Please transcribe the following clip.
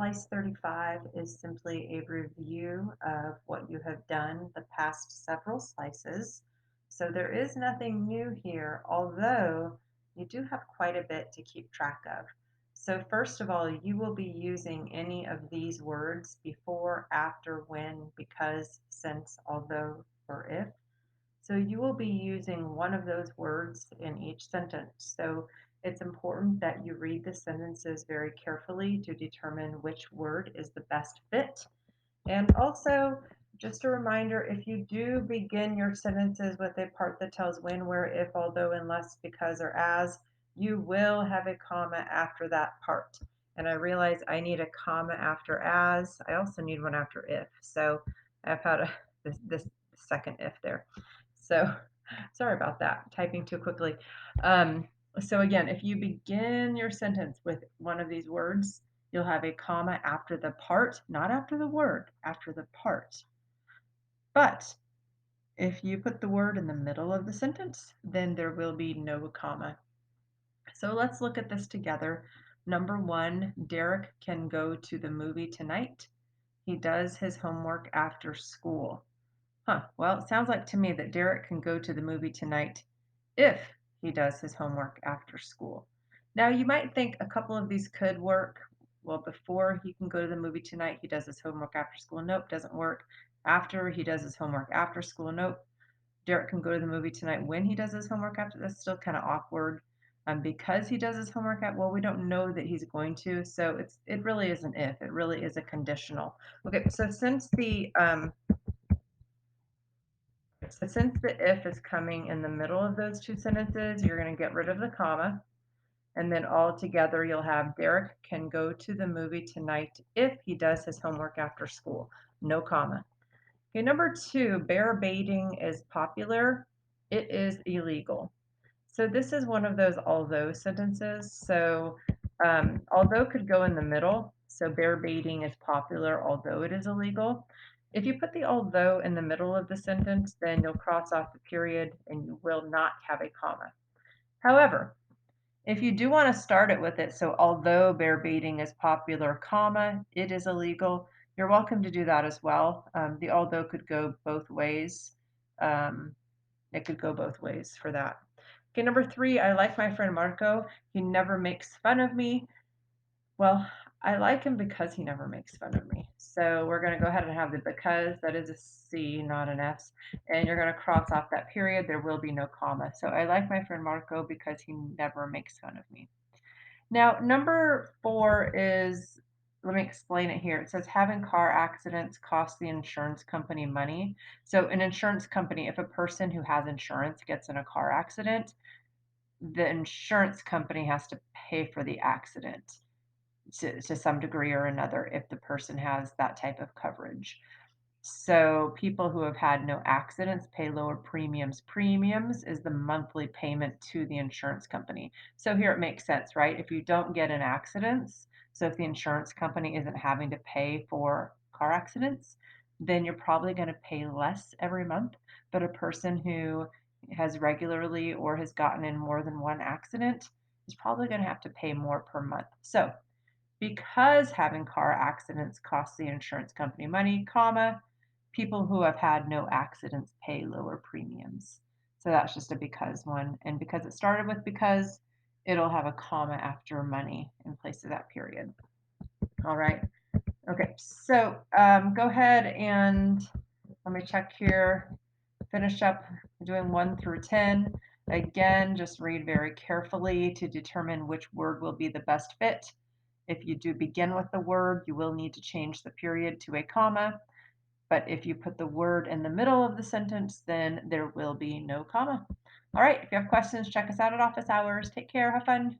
Slice 35 is simply a review of what you have done the past several slices. So there is nothing new here, although you do have quite a bit to keep track of. So first of all, you will be using any of these words before, after, when, because, since, although, or if. So you will be using one of those words in each sentence. So it's important that you read the sentences very carefully to determine which word is the best fit. And also, just a reminder, if you do begin your sentences with a part that tells when, where, if, although, unless, because, or as, you will have a comma after that part. And I realize I need a comma after as. I also need one after if. So I've had this second if there. So sorry about that, typing too quickly. Um, so again, if you begin your sentence with one of these words, you'll have a comma after the part, not after the word, after the part. But if you put the word in the middle of the sentence, then there will be no comma. So let's look at this together. Number one, Derek can go to the movie tonight. He does his homework after school. Huh, well, it sounds like to me that Derek can go to the movie tonight if he does his homework after school. Now, you might think a couple of these could work. Well, before he can go to the movie tonight, he does his homework after school. Nope, doesn't work. After he does his homework after school. Nope. Derek can go to the movie tonight when he does his homework after. That's still kind of awkward. Because he does his homework at, well, we don't know that he's going to, so it really is an if. It really is a conditional. Okay, so since the if is coming in the middle of those two sentences, you're going to get rid of the comma. And then all together, you'll have Derek can go to the movie tonight if he does his homework after school. No comma. Okay, number two, bear baiting is popular. It is illegal. So this is one of those although sentences. So although could go in the middle. So bear baiting is popular, although it is illegal. If you put the although in the middle of the sentence, then you'll cross off the period and you will not have a comma. However, if you do want to start it with it, so although bear baiting is popular, comma, it is illegal, you're welcome to do that as well. The although could go both ways. Um, it could go both ways for that. Okay, number three, I like my friend Marco. He never makes fun of me. Well, I like him because he never makes fun of me. So we're going to go ahead and have the because. That is a C, not an S. And you're going to cross off that period. There will be no comma. So I like my friend Marco because he never makes fun of me. Now, number four is, let me explain it here. It says having car accidents costs the insurance company money. So an insurance company, if a person who has insurance gets in a car accident, the insurance company has to pay for the accident to some degree or another if the person has that type of coverage. So people who have had no accidents pay lower premiums. Premiums is the monthly payment to the insurance company. So here it makes sense, right? If you don't get in accidents, so if the insurance company isn't having to pay for car accidents, then you're probably going to pay less every month. But a person who has regularly or has gotten in more than one accident is probably going to have to pay more per month. So because having car accidents costs the insurance company money, comma, people who have had no accidents pay lower premiums. So that's just a because one. And because it started with because, it'll have a comma after money in place of that period. All right. Okay. So go ahead and let me check here. Finish up doing 1 through 10. Again, just read very carefully to determine which word will be the best fit. If you do begin with the word, you will need to change the period to a comma. But if you put the word in the middle of the sentence, then there will be no comma. All right, if you have questions, check us out at office hours. Take care, have fun.